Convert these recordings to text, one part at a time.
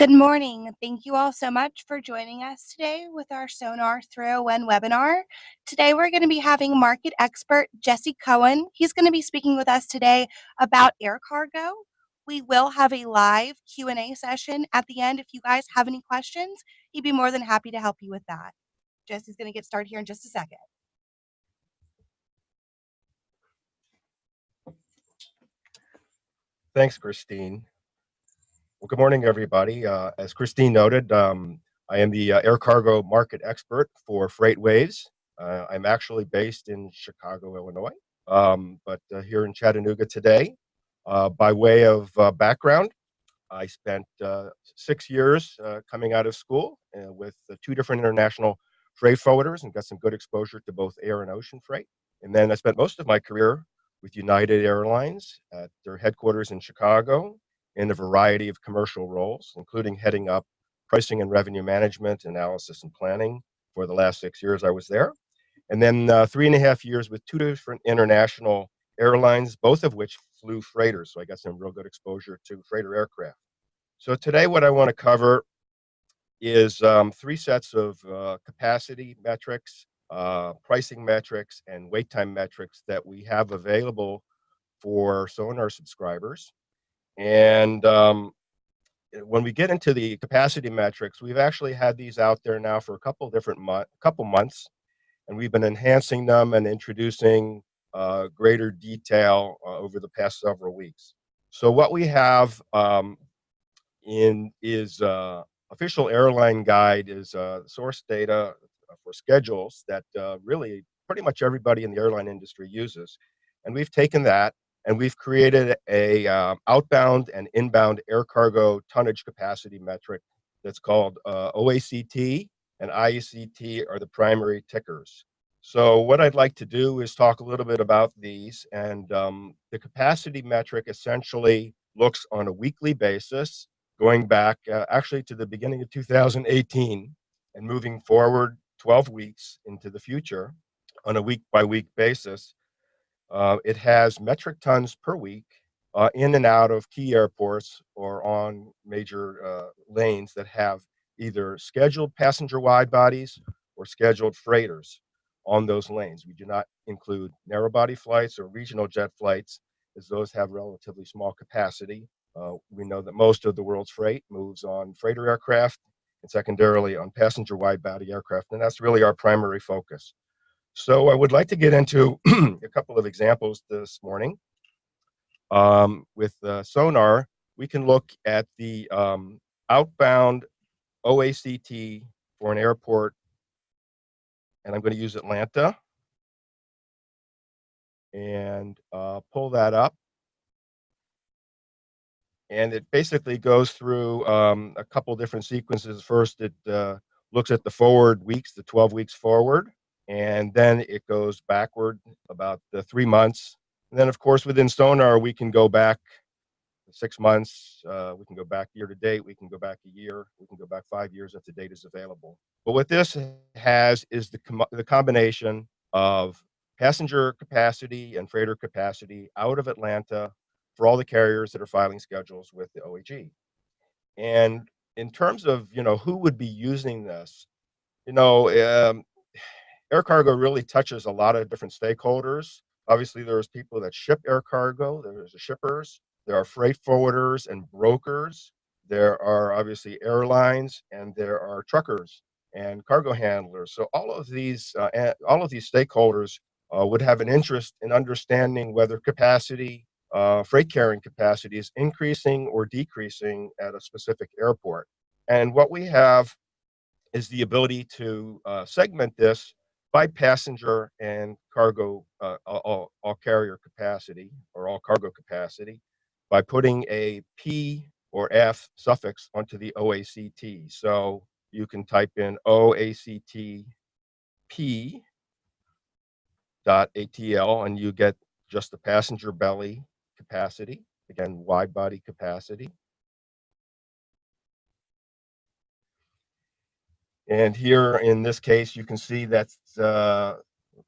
Good morning. Thank you all so much for joining us today with our SONAR 301 webinar. Today we're going to be having market expert Jesse Cohen. He's going to be speaking with us today about air cargo. We will have a live Q&A session at the end. If you guys have any questions, he'd be more than happy to help you with that. Jesse's going to get started here in just a second. Thanks, Christine. Well, good morning, everybody. As Christine noted, I am the air cargo market expert for FreightWaves. I'm actually based in Chicago, Illinois, but here in Chattanooga today. By way of background, I spent 6 years coming out of school with 2 different international freight forwarders and got some good exposure to both air and ocean freight. And then I spent most of my career with United Airlines at their headquarters in Chicago in a variety of commercial roles, including heading up pricing and revenue management, analysis and planning for the last 6 years I was there. And then 3.5 years with 2 different international airlines, both of which flew freighters. So I got some real good exposure to freighter aircraft. So today what I want to cover is 3 sets of capacity metrics, pricing metrics, and wait time metrics that we have available for SONAR subscribers. And when we get into the capacity metrics, we've actually had these out there now for a couple months, and we've been enhancing them and introducing greater detail over the past several weeks. So what we have is official airline guide is source data for schedules that really pretty much everybody in the airline industry uses. And we've taken that and we've created a outbound and inbound air cargo tonnage capacity metric that's called OACT, and IACT are the primary tickers. So what I'd like to do is talk a little bit about these, and the capacity metric essentially looks on a weekly basis, going back actually to the beginning of 2018 and moving forward 12 weeks into the future on a week-by-week basis. It has metric tons per week in and out of key airports or on major lanes that have either scheduled passenger wide bodies or scheduled freighters on those lanes. We do not include narrow body flights or regional jet flights, as those have relatively small capacity. We know that most of the world's freight moves on freighter aircraft and secondarily on passenger wide body aircraft, and that's really our primary focus. So I would like to get into a couple of examples this morning. With SONAR, we can look at the outbound OACT for an airport, and I'm going to use Atlanta, and pull that up. And it basically goes through a couple different sequences. First, it looks at the forward weeks, the 12 weeks forward. And then it goes backward about 3 months. And then, of course, within SONAR, we can go back 6 months. We can go back year to date. We can go back a year. We can go back 5 years if the data is available. But what this has is the combination of passenger capacity and freighter capacity out of Atlanta for all the carriers that are filing schedules with the OAG. And in terms of, who would be using this, air cargo really touches a lot of different stakeholders. Obviously, there's people that ship air cargo, there's the shippers, there are freight forwarders and brokers, there are obviously airlines, and there are truckers and cargo handlers. So all of these stakeholders would have an interest in understanding whether capacity, freight carrying capacity is increasing or decreasing at a specific airport. And what we have is the ability to segment this by passenger and cargo, all carrier capacity or all cargo capacity by putting a P or F suffix onto the OACT. So you can type in OACT P.ATL and you get just the passenger belly capacity, again, wide body capacity. And here in this case, you can see that's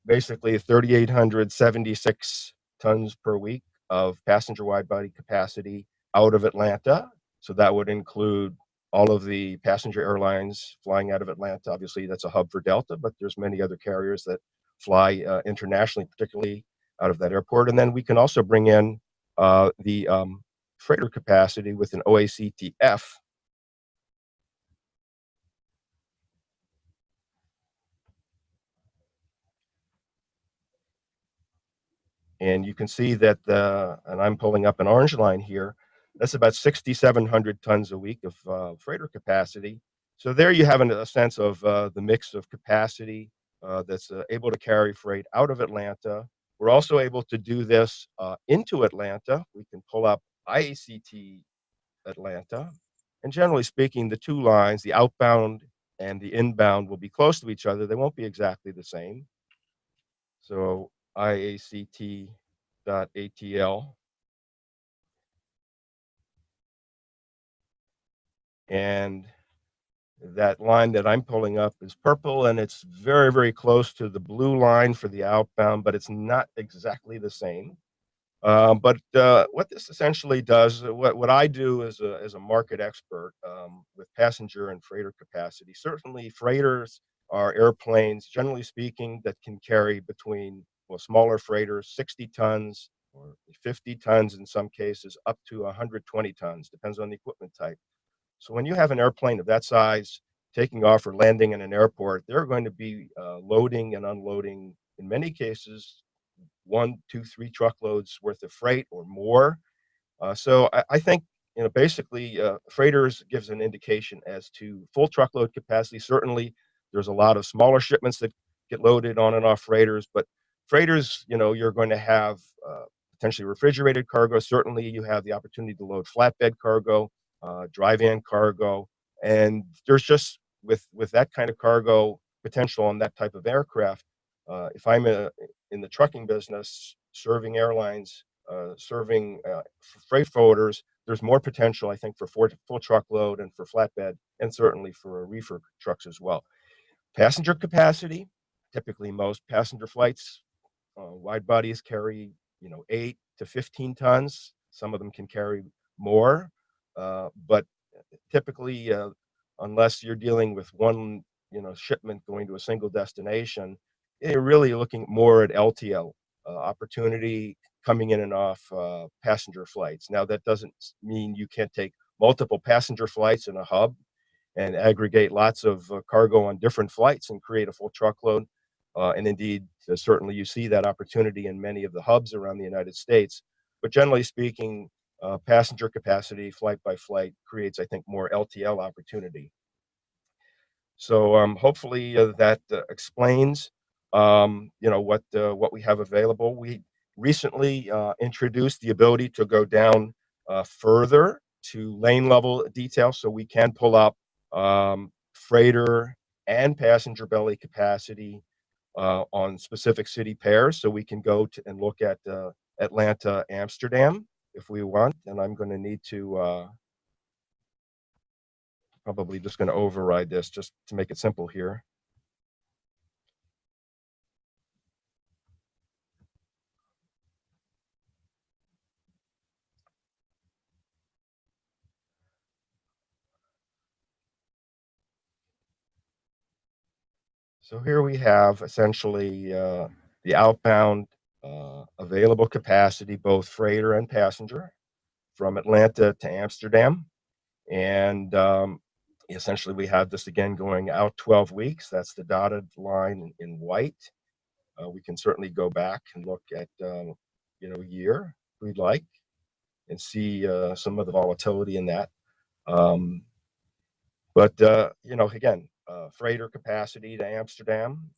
basically 3,876 tons per week of passenger wide body capacity out of Atlanta. So that would include all of the passenger airlines flying out of Atlanta. Obviously, that's a hub for Delta, but there's many other carriers that fly internationally, particularly out of that airport. And then we can also bring in the freighter capacity with an OACTF. And you can see that, and I'm pulling up an orange line here, that's about 6,700 tons a week of freighter capacity. So there you have a sense of the mix of capacity that's able to carry freight out of Atlanta. We're also able to do this into Atlanta. We can pull up IACT Atlanta. And generally speaking, the two lines, the outbound and the inbound, will be close to each other. They won't be exactly the same. So IACT.ATL. And that line that I'm pulling up is purple, and it's very, very close to the blue line for the outbound, but it's not exactly the same. But what this essentially does, what I do as a market expert with passenger and freighter capacity, certainly freighters are airplanes, generally speaking, that can carry between, well, smaller freighters, 60 tons or 50 tons in some cases, up to 120 tons, depends on the equipment type. So when you have an airplane of that size taking off or landing in an airport, they're going to be loading and unloading, in many cases, 1, 2, 3 truckloads worth of freight or more. So I think, basically, freighters gives an indication as to full truckload capacity. Certainly, there's a lot of smaller shipments that get loaded on and off freighters, but freighters, you're going to have potentially refrigerated cargo. Certainly, you have the opportunity to load flatbed cargo, dry van cargo, and there's just with that kind of cargo potential on that type of aircraft. If I'm in the trucking business, serving airlines, serving freight forwarders, there's more potential, I think, for full truckload and for flatbed, and certainly for reefer trucks as well. Passenger capacity, typically most passenger flights, wide bodies carry, 8 to 15 tons. Some of them can carry more, but typically, unless you're dealing with one, shipment going to a single destination, you're really looking more at LTL opportunity coming in and off passenger flights. Now, that doesn't mean you can't take multiple passenger flights in a hub and aggregate lots of cargo on different flights and create a full truckload. And indeed, certainly you see that opportunity in many of the hubs around the United States. But generally speaking, passenger capacity, flight by flight, creates, I think, more LTL opportunity. So hopefully that explains, what we have available. We recently introduced the ability to go down further to lane level detail, so we can pull up freighter and passenger belly capacity on specific city pairs. So we can go to and look at Atlanta, Amsterdam if we want. And I'm going to need to probably just going to override this just to make it simple here. So here we have essentially the outbound available capacity, both freighter and passenger, from Atlanta to Amsterdam. And essentially we have this again going out 12 weeks. That's the dotted line in white. We can certainly go back and look at, a year if we'd like, and see some of the volatility in that. But again, freighter capacity to Amsterdam.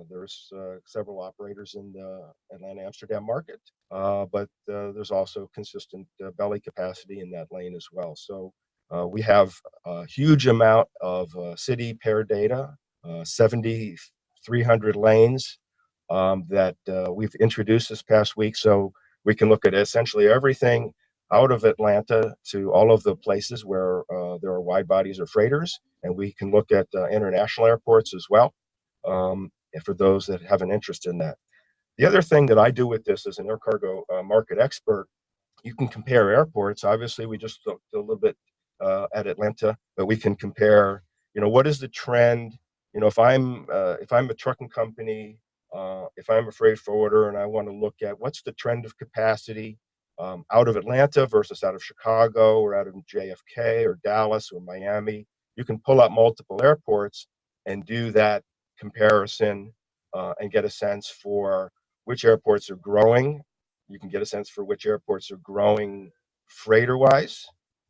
There's several operators in the Atlanta-Amsterdam market, but there's also consistent belly capacity in that lane as well. So we have a huge amount of city pair data, 7,300 lanes that we've introduced this past week. So we can look at essentially everything out of Atlanta to all of the places where there are wide bodies or freighters, and we can look at international airports as well, and for those that have an interest in that. The other thing that I do with this as an air cargo market expert, you can compare airports. Obviously, we just talked a little bit at Atlanta, but we can compare, what is the trend? If I'm a trucking company, if I'm a freight forwarder and I want to look at what's the trend of capacity out of Atlanta versus out of Chicago or out of JFK or Dallas or Miami, you can pull up multiple airports and do that comparison and get a sense for which airports are growing. You can get a sense for which airports are growing freighter wise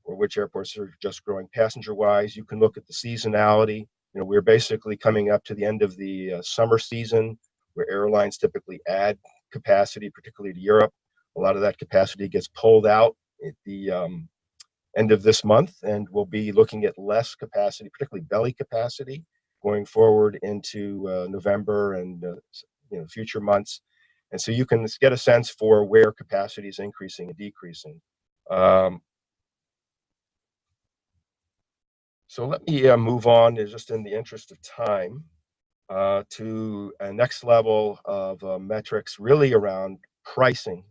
or which airports are just growing passenger wise. You can look at the seasonality. We're basically coming up to the end of the summer season where airlines typically add capacity, particularly to Europe. A lot of that capacity gets pulled out at the end of this month, and we'll be looking at less capacity, particularly belly capacity, going forward into November and future months. And so you can get a sense for where capacity is increasing and decreasing. So let me move on, just in the interest of time, to a next level of metrics really around pricing.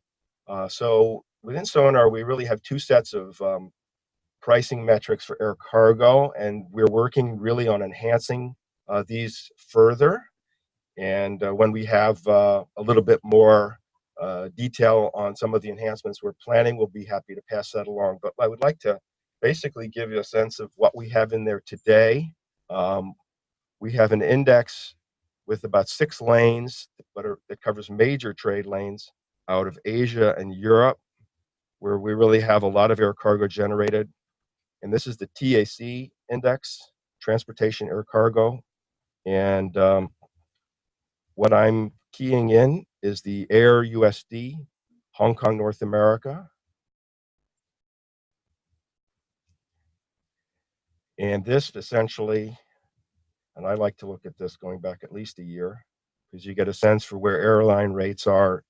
So within Sonar, we really have two sets of pricing metrics for air cargo, and we're working really on enhancing these further. And when we have a little bit more detail on some of the enhancements we're planning, we'll be happy to pass that along. But I would like to basically give you a sense of what we have in there today. We have an index with about 6 lanes that covers major trade lanes out of Asia and Europe, where we really have a lot of air cargo generated. And this is the TAC index, Transportation Air Cargo. And what I'm keying in is the Air USD, Hong Kong, North America. And this essentially, and I like to look at this going back at least a year, because you get a sense for where airline rates are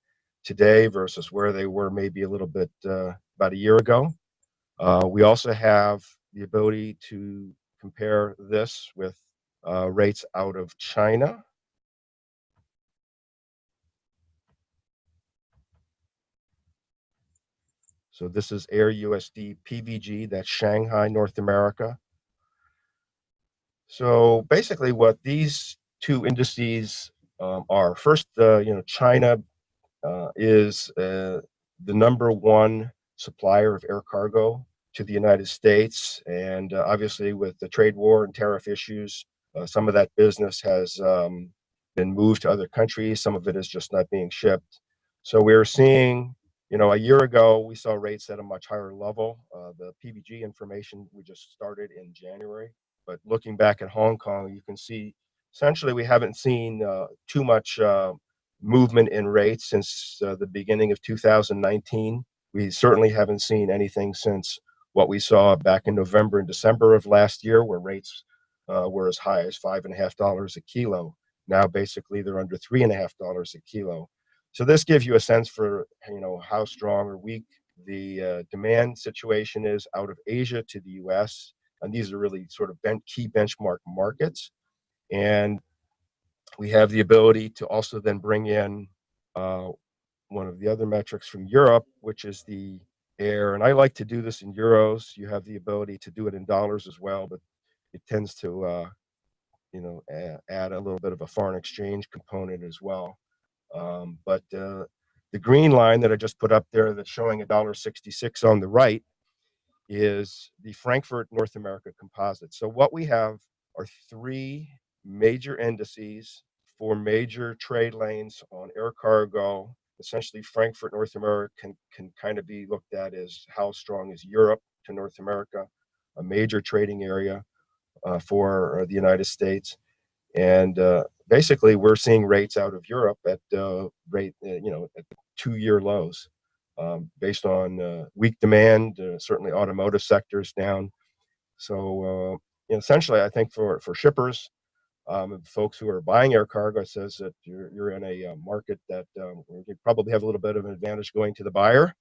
today versus where they were maybe a little bit about a year ago. We also have the ability to compare this with rates out of China. So this is Air USD PVG, that's Shanghai, North America. So basically what these two indices are, first, China is the #1 supplier of air cargo to the United States. And obviously with the trade war and tariff issues, some of that business has been moved to other countries. Some of it is just not being shipped. So we're seeing, a year ago, we saw rates at a much higher level. The PVG information, we just started in January. But looking back at Hong Kong, you can see essentially we haven't seen too much movement in rates since the beginning of 2019. We certainly haven't seen anything since what we saw back in November and December of last year, where rates were as high as $5.50 a kilo. Now, basically, they're under $3.50 a kilo. So this gives you a sense for, how strong or weak the demand situation is out of Asia to the U.S. And these are really sort of key benchmark markets. And we have the ability to also then bring in one of the other metrics from Europe, which is the air. And I like to do this in euros. You have the ability to do it in dollars as well, but it tends to, add a little bit of a foreign exchange component as well. But the green line that I just put up there that's showing $1.66 on the right is the Frankfurt North America Composite. So what we have are 3 major indices for major trade lanes on air cargo. Essentially, Frankfurt North America can kind of be looked at as how strong is Europe to North America, a major trading area for the United States. And basically, we're seeing rates out of Europe at at 2-year lows, based on weak demand. Certainly, automotive sectors down. So essentially, I think for shippers, folks who are buying air cargo, it says that you're in a market that you probably have a little bit of an advantage going to the buyer.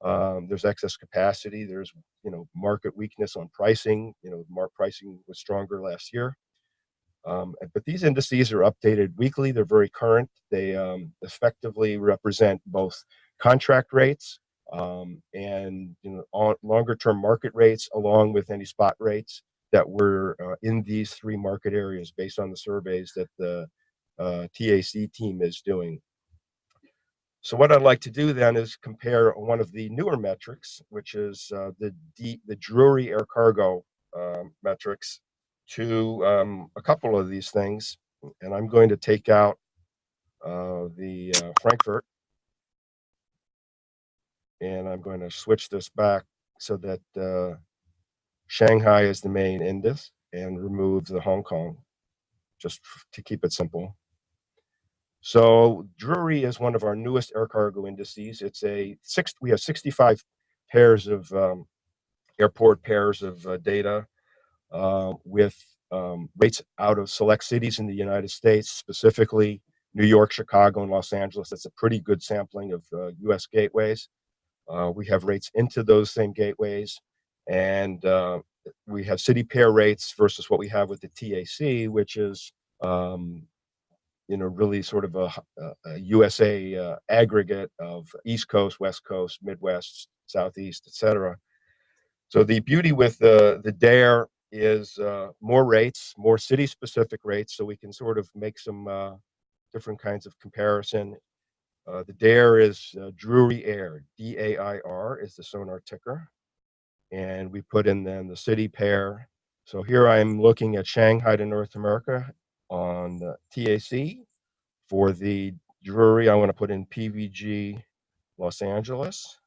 There's excess capacity. There's market weakness on pricing. Pricing was stronger last year. But these indices are updated weekly. They're very current. They effectively represent both contract rates and on longer term market rates along with any spot rates that were in these three market areas based on the surveys that the TAC team is doing. So what I'd like to do then is compare one of the newer metrics, which is the Drury air cargo metrics, to a couple of these things. And I'm going to take out the Frankfurt, and I'm going to switch this back so that Shanghai is the main index, and remove the Hong Kong, just to keep it simple. So Drury is one of our newest air cargo indices. We have 65 pairs of airport pairs of data with rates out of select cities in the United States, specifically New York, Chicago, and Los Angeles. That's a pretty good sampling of US gateways. We have rates into those same gateways, and we have city pair rates versus what we have with the TAC, which is really sort of a USA aggregate of East Coast, West Coast, Midwest, Southeast, etc. So the beauty with the DARE is more rates, more city-specific rates, so we can sort of make some different kinds of comparison. The DARE is Drury Air, DAIR is the SONAR ticker, and we put in then the city pair. So here I'm looking at Shanghai to North America on the TAC. For the Drury, I want to put in PVG Los Angeles.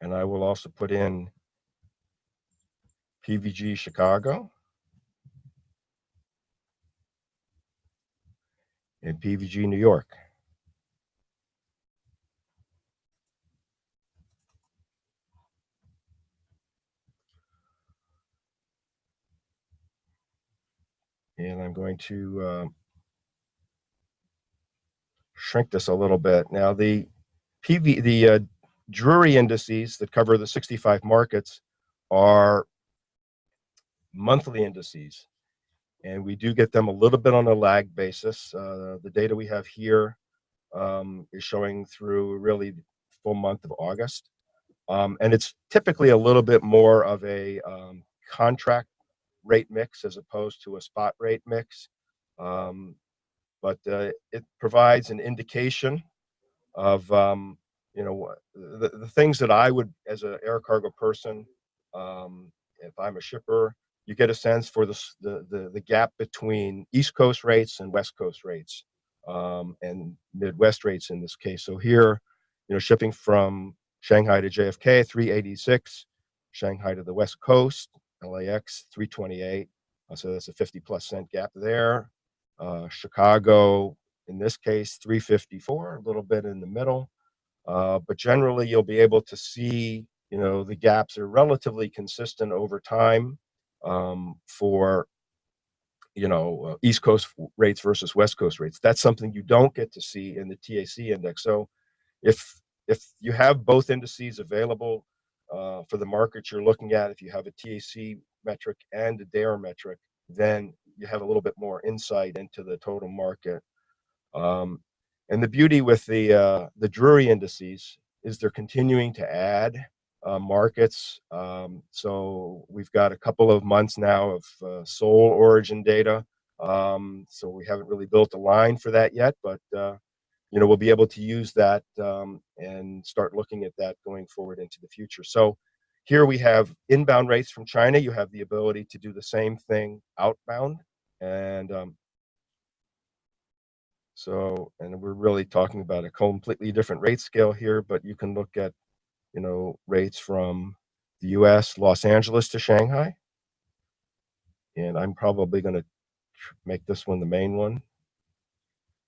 And I will also put in PVG Chicago and PVG New York. And I'm going to shrink this a little bit. Now the Drury indices that cover the 65 markets are monthly indices, and we do get them a little bit on a lag basis. The data we have here is showing through really the full month of August. And it's typically a little bit more of a contract rate mix as opposed to a spot rate mix. But it provides an indication of the things that I would, as an air cargo person, if I'm a shipper, you get a sense for the gap between East Coast rates and West Coast rates, and Midwest rates in this case. So here, shipping from Shanghai to JFK, 386, Shanghai to the West Coast, LAX, 328. So that's a 50+ cent gap there. Chicago, in this case, 354, a little bit in the middle. But generally, you'll be able to see, the gaps are relatively consistent over time for, East Coast rates versus West Coast rates. That's something you don't get to see in the TAC index. So if you have both indices available for the market you're looking at, if you have a TAC metric and a DARE metric, then you have a little bit more insight into the total market. And the beauty with the Drury indices is they're continuing to add markets. So we've got a couple of months now of Seoul origin data. So we haven't really built a line for that yet, but we'll be able to use that and start looking at that going forward into the future. So here we have inbound rates from China. You have the ability to do the same thing outbound. And and we're really talking about a completely different rate scale here, but you can look at, rates from the US, Los Angeles to Shanghai. And I'm probably going to make this one the main one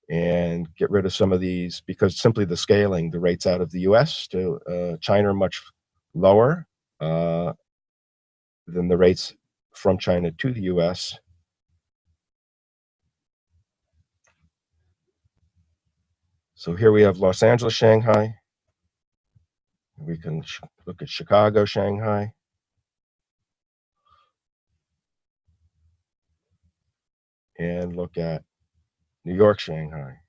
and get rid of some of these, because simply the scaling, the rates out of the US to China are much lower than the rates from China to the US. So here we have Los Angeles, Shanghai. We can look at Chicago, Shanghai. and look at New York, Shanghai.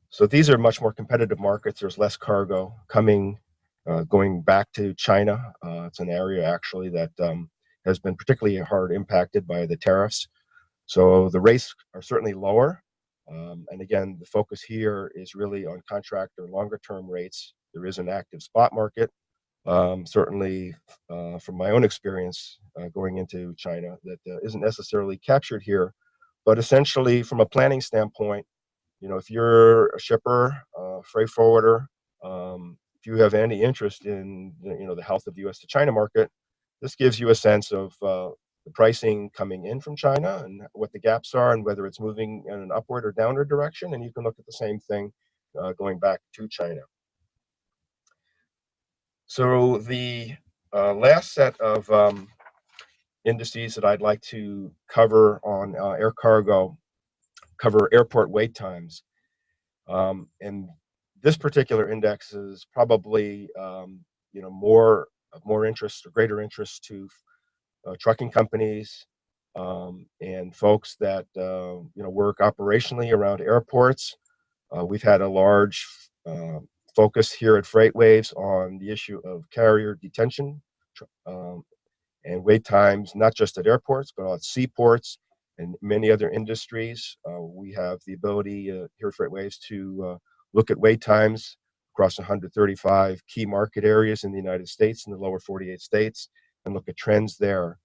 So these are much more competitive markets. There's less cargo coming, going back to China. It's an area actually that has been particularly hard impacted by the tariffs. So the rates are certainly lower. And again, the focus here is really on contract or longer term rates. There is an active spot market. Certainly, from my own experience going into China, that isn't necessarily captured here. But essentially, from a planning standpoint, if you're a shipper, freight forwarder, if you have any interest in the health of the U.S. to China market, this gives you a sense of the pricing coming in from China and what the gaps are and whether it's moving in an upward or downward direction. And you can look at the same thing going back to China. So the last set of indices that I'd like to cover on air cargo cover airport wait times. And this particular index is probably more interest or greater interest to trucking companies and folks that work operationally around airports. We've had a large focus here at FreightWaves on the issue of carrier detention and wait times, not just at airports, but at seaports and many other industries. We have the ability here at FreightWaves to look at wait times across 135 key market areas in the United States and the lower 48 states and look at trends there.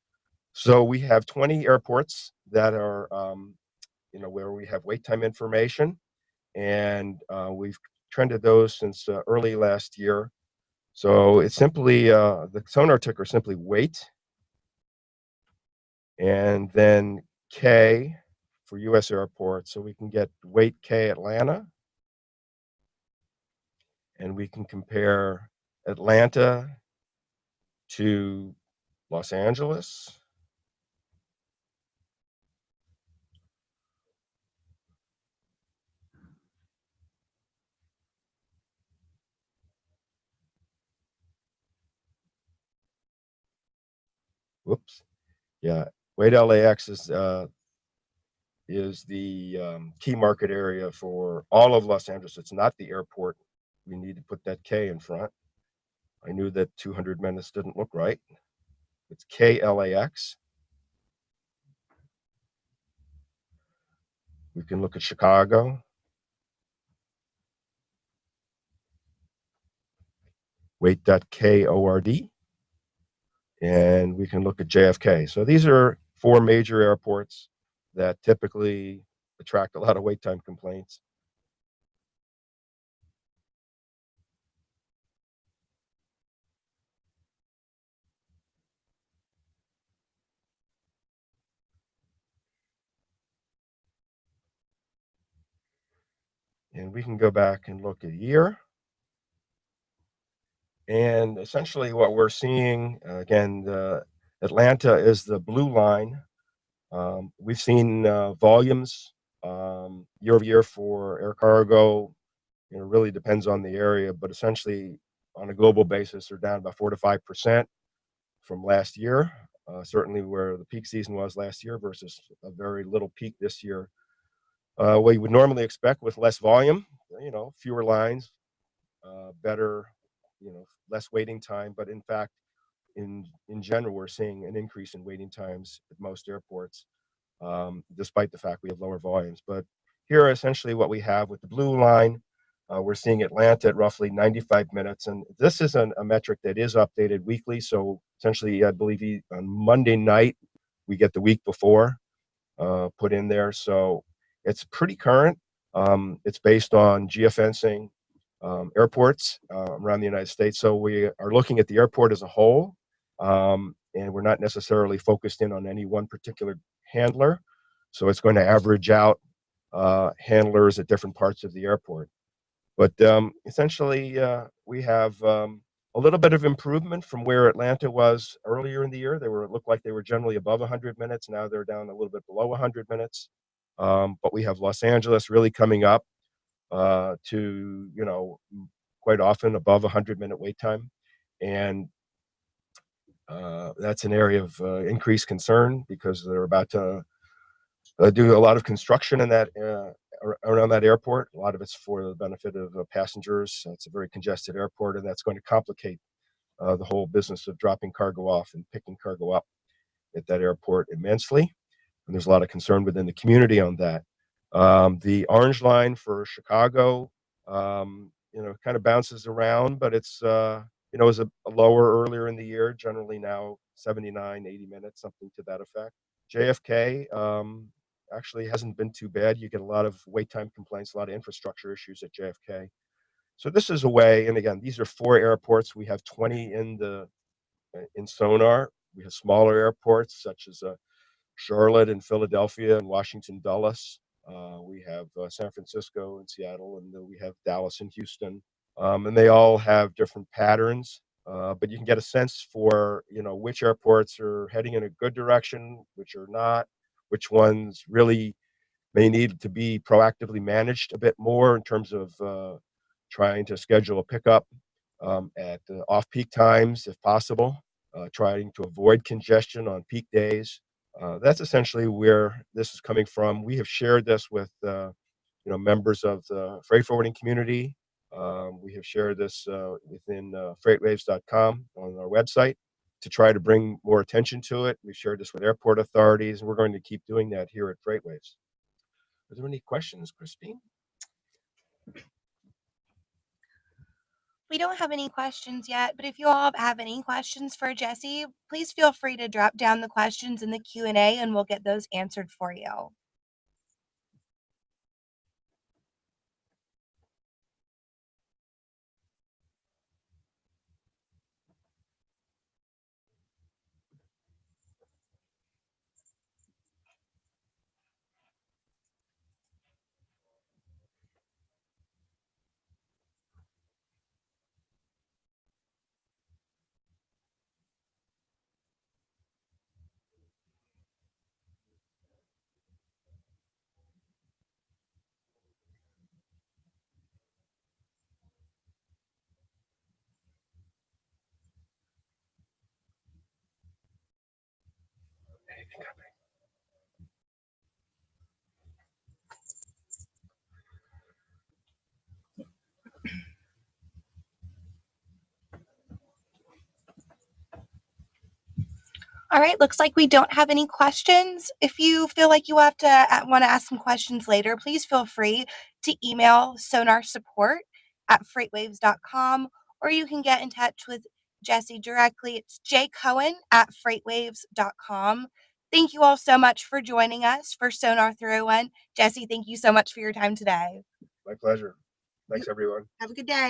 So we have 20 airports that are, where we have wait time information, and we've trended those since early last year. So it's simply, the SONAR ticker simply wait, and then K for US airports. So we can get wait K Atlanta, and we can compare Atlanta to Los Angeles. Whoops. Yeah, wait LAX is the key market area for all of Los Angeles. It's not the airport. We need to put that K in front. I knew that 200 minutes didn't look right. It's KLAX. We can look at Chicago. Wait.KORD. And we can look at JFK. So these are 4 major airports that typically attract a lot of wait time complaints. And we can go back and look at year. And essentially what we're seeing, again, Atlanta is the blue line. We've seen volumes year over year for air cargo. Really depends on the area, but essentially on a global basis, they're down about 4 to 5% from last year. Certainly where the peak season was last year versus a very little peak this year. What you would normally expect with less volume, fewer lines, better, less waiting time. But in fact, in general, we're seeing an increase in waiting times at most airports, despite the fact we have lower volumes. But here, essentially, what we have with the blue line, we're seeing Atlanta at roughly 95 minutes. And this is a metric that is updated weekly. So essentially, I believe on Monday night, we get the week before put in there. So it's pretty current. It's based on geofencing airports around the United States. So we are looking at the airport as a whole, and we're not necessarily focused in on any one particular handler. So it's going to average out handlers at different parts of the airport. But essentially, we have a little bit of improvement from where Atlanta was earlier in the year. It looked like they were generally above 100 minutes. Now they're down a little bit below 100 minutes. but we have Los Angeles really coming up to, quite often above 100-minute wait time. And that's an area of increased concern because they're about to do a lot of construction in that around that airport. A lot of it's for the benefit of passengers. It's a very congested airport, and that's going to complicate the whole business of dropping cargo off and picking cargo up at that airport immensely. And there's a lot of concern within the community on that. The orange line for Chicago, kind of bounces around, but it's was a lower earlier in the year, generally now 79, 80 minutes, something to that effect. JFK actually hasn't been too bad. You get a lot of wait time complaints, a lot of infrastructure issues at JFK. So this is a way, and again, these are 4 airports. We have 20 in SONAR. We have smaller airports such as Charlotte and Philadelphia and Washington Dulles. We have San Francisco and Seattle, and then we have Dallas and Houston. And they all have different patterns, but you can get a sense for, which airports are heading in a good direction, which are not, which ones really may need to be proactively managed a bit more in terms of trying to schedule a pickup at off-peak times if possible, trying to avoid congestion on peak days. That's essentially where this is coming from. We have shared this with members of the freight forwarding community. We have shared this within FreightWaves.com on our website to try to bring more attention to it. We've shared this with airport authorities, and we're going to keep doing that here at FreightWaves. Are there any questions, Christine? We don't have any questions yet, but if you all have any questions for Jesse, please feel free to drop down the questions in the Q&A and we'll get those answered for you. All right, looks like we don't have any questions. If you feel like you want to ask some questions later, please feel free to email sonarsupport@freightwaves.com, or you can get in touch with Jesse directly. It's jcohen@freightwaves.com. Thank you all so much for joining us for Sonar 301. Jesse, thank you so much for your time today. My pleasure. Thanks, everyone. Have a good day.